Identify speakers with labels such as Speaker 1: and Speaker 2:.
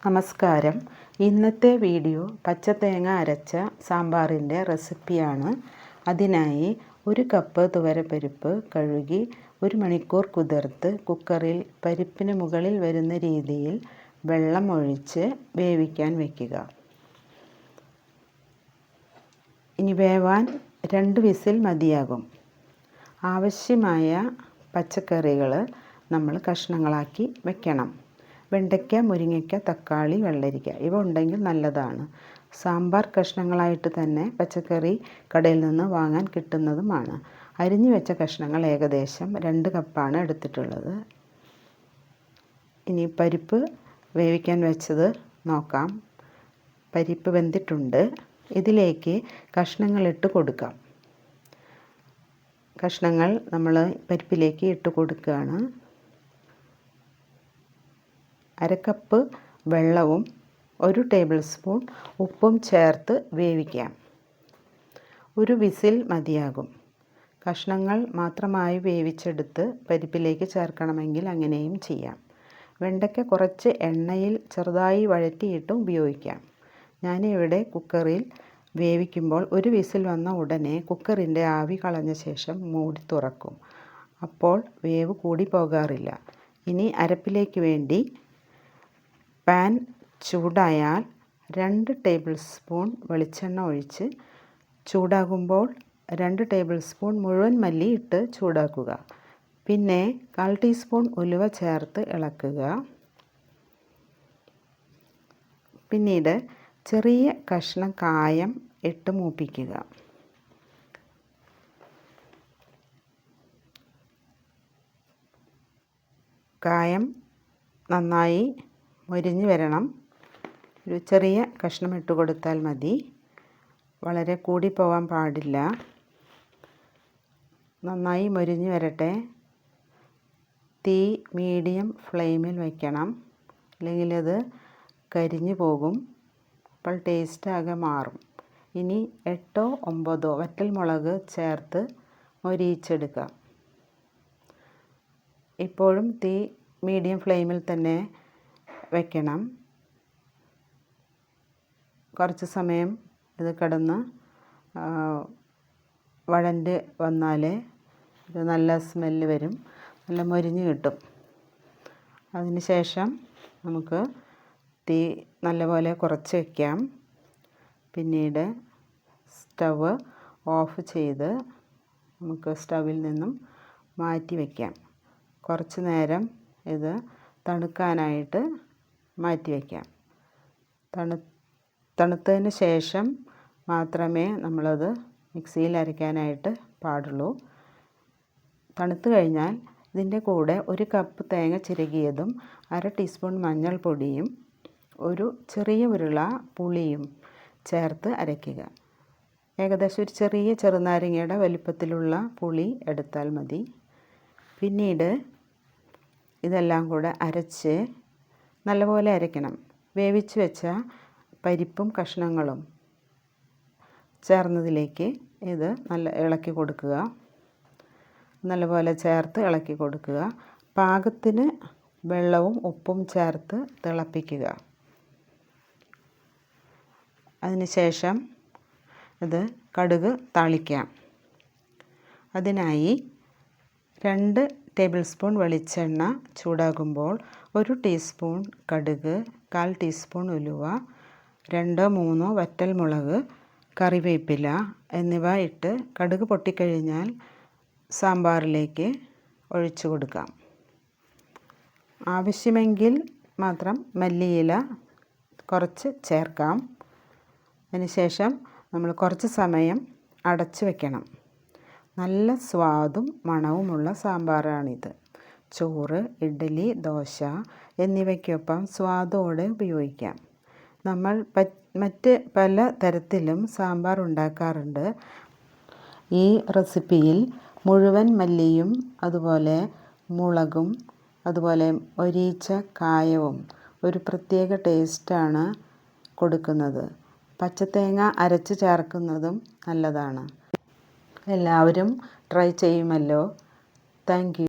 Speaker 1: നമസ്കാരം. ഇന്നത്തെ വീഡിയോ പച്ചത്തേങ്ങ അരച്ച സാമ്പാറിൻ്റെ റെസിപ്പിയാണ്. അതിനായി 1 കപ്പ് തുവരപ്പരിപ്പ് കഴുകി 1 മണിക്കൂർ കുതിർത്ത് കുക്കറിൽ പരിപ്പിന് മുകളിൽ വരുന്ന രീതിയിൽ വെള്ളം ഒഴിച്ച് വേവിക്കാൻ വയ്ക്കുക. ഇനി വേവാൻ 2 വിസിൽ മതിയാകും. ആവശ്യമായ പച്ചക്കറികൾ നമ്മൾ കഷ്ണങ്ങളാക്കി വയ്ക്കണം. വെണ്ടയ്ക്ക, മുരിങ്ങയ്ക്ക, തക്കാളി, വെള്ളരിക്ക ഇവ ഉണ്ടെങ്കിൽ നല്ലതാണ്. സാമ്പാർ കഷ്ണങ്ങളായിട്ട് തന്നെ പച്ചക്കറി കടയിൽ നിന്ന് വാങ്ങാൻ കിട്ടുന്നതുമാണ്. അരിഞ്ഞു വെച്ച കഷ്ണങ്ങൾ ഏകദേശം 2 കപ്പാണ് എടുത്തിട്ടുള്ളത്. ഇനി പരിപ്പ് വേവിക്കാൻ വെച്ചത് നോക്കാം. പരിപ്പ് വെന്തിട്ടുണ്ട്. ഇതിലേക്ക് കഷ്ണങ്ങൾ ഇട്ട് കൊടുക്കാം. കഷ്ണങ്ങൾ നമ്മൾ പരിപ്പിലേക്ക് ഇട്ട് കൊടുക്കുകയാണ്. 1/2 കപ്പ് വെള്ളവും 1 ടേബിൾ സ്പൂൺ ഉപ്പും ചേർത്ത് വേവിക്കാം. 1 വിസിൽ മതിയാകും. കഷ്ണങ്ങൾ മാത്രമായി വേവിച്ചെടുത്ത് പരിപ്പിലേക്ക് ചേർക്കണമെങ്കിൽ അങ്ങനെയും ചെയ്യാം. വെണ്ടയ്ക്ക കുറച്ച് എണ്ണയിൽ ചെറുതായി വഴറ്റിയിട്ട് ഉപയോഗിക്കാം. ഞാനിവിടെ കുക്കറിൽ വേവിക്കുമ്പോൾ 1 വിസിൽ വന്ന ഉടനെ കുക്കറിൻ്റെ ആവി കളഞ്ഞ ശേഷം മൂടി തുറക്കും. അപ്പോൾ വേവ് കൂടി പോകാറില്ല. ഇനി അരപ്പിലേക്ക് വേണ്ടി പാൻ ചൂടായാൽ 2 ടേബിൾ സ്പൂൺ വെളിച്ചെണ്ണ ഒഴിച്ച് ചൂടാകുമ്പോൾ 2 ടേബിൾ സ്പൂൺ മുഴുവൻ മല്ലി ഇട്ട് ചൂടാക്കുക. പിന്നെ 1/4 ടീസ്പൂൺ ഉലുവ ചേർത്ത് ഇളക്കുക. പിന്നീട് ചെറിയ കഷ്ണം കായം ഇട്ട് മൂപ്പിക്കുക. കായം നന്നായി മൊരിഞ്ഞ് വരണം. ഒരു ചെറിയ കഷ്ണം ഇട്ട് കൊടുത്താൽ മതി. വളരെ കൂടി പോകാൻ പാടില്ല. നന്നായി മൊരിഞ്ഞ് വരട്ടെ. തീ മീഡിയം ഫ്ലെയിമിൽ വയ്ക്കണം, അല്ലെങ്കിൽ അത് കരിഞ്ഞു പോകും. അപ്പോൾ ടേസ്റ്റ് ആകെ മാറും. ഇനി 8 9 വറ്റൽമുളക് ചേർത്ത് മൊരിയിച്ചെടുക്കാം. ഇപ്പോഴും തീ മീഡിയം ഫ്ലെയിമിൽ തന്നെ വയ്ക്കണം. കുറച്ച് സമയം ഇത് കിടന്ന് വഴണ്ട് വന്നാൽ ഒരു നല്ല സ്മെല്ല് വരും, നല്ല മൊരിഞ്ഞ് കിട്ടും. അതിന് ശേഷം നമുക്ക് തീ നല്ലപോലെ കുറച്ച് വയ്ക്കാം. പിന്നീട് സ്റ്റവ് ഓഫ് ചെയ്ത് നമുക്ക് സ്റ്റവിൽ നിന്നും മാറ്റി വയ്ക്കാം. കുറച്ച് നേരം ഇത് തണുക്കാനായിട്ട് മാറ്റി വയ്ക്കാം. തണുത്തതിന് ശേഷം മാത്രമേ നമ്മളത് മിക്സിയിൽ അരയ്ക്കാനായിട്ട് പാടുള്ളൂ. തണുത്ത് കഴിഞ്ഞാൽ ഇതിൻ്റെ കൂടെ 1 കപ്പ് തേങ്ങ ചിരകിയതും 1/2 ടീസ്പൂൺ മഞ്ഞൾപ്പൊടിയും 1 ചെറിയ ഉരുള പുളിയും ചേർത്ത് അരയ്ക്കുക. ഏകദേശം ഒരു ചെറിയ ചെറുനാരങ്ങയുടെ വലിപ്പത്തിലുള്ള പുളി എടുത്താൽ മതി. പിന്നീട് ഇതെല്ലാം കൂടെ അരച്ച് നല്ലപോലെ അരയ്ക്കണം. വേവിച്ച് വെച്ച പരിപ്പും കഷ്ണങ്ങളും ചേർന്നതിലേക്ക് ഇത് ഇളക്കി കൊടുക്കുക. നല്ലപോലെ ചേർത്ത് ഇളക്കി കൊടുക്കുക. പാകത്തിന് വെള്ളവും ഉപ്പും ചേർത്ത് തിളപ്പിക്കുക. അതിനുശേഷം ഇത് കടുക് താളിക്കാം. അതിനായി 2 ടേബിൾ സ്പൂൺ വെളിച്ചെണ്ണ ചൂടാകുമ്പോൾ 1 ടീസ്പൂൺ കടുക്, 1/4 ടീസ്പൂൺ ഉലുവ, 2 3 വറ്റൽമുളക്, കറിവേപ്പില എന്നിവ ഇട്ട് കടുക് പൊട്ടിക്കഴിഞ്ഞാൽ സാമ്പാറിലേക്ക് ഒഴിച്ചു കൊടുക്കാം. ആവശ്യമെങ്കിൽ മാത്രം മല്ലിയില കുറച്ച് ചേർക്കാം. അതിനുശേഷം നമ്മൾ കുറച്ച് സമയം അടച്ചു വയ്ക്കണം. നല്ല സ്വാദും മണവുമുള്ള സാമ്പാറാണിത്. ചോറ്, ഇഡ്ഡലി, ദോശ എന്നിവയ്ക്കൊപ്പം സ്വാദോടെ ഉപയോഗിക്കാം. നമ്മൾ മറ്റ് പല തരത്തിലും സാമ്പാർ ഉണ്ടാക്കാറുണ്ട്. ഈ റെസിപ്പിയിൽ മുഴുവൻ മല്ലിയും അതുപോലെ മുളകും അതുപോലെ മൊരിയിച്ച കായവും ഒരു പ്രത്യേക ടേസ്റ്റാണ് കൊടുക്കുന്നത്. പച്ചത്തേങ്ങ അരച്ച് ചേർക്കുന്നതും നല്ലതാണ്. എല്ലാവരും ട്രൈ ചെയ്യുമല്ലോ. Thank you.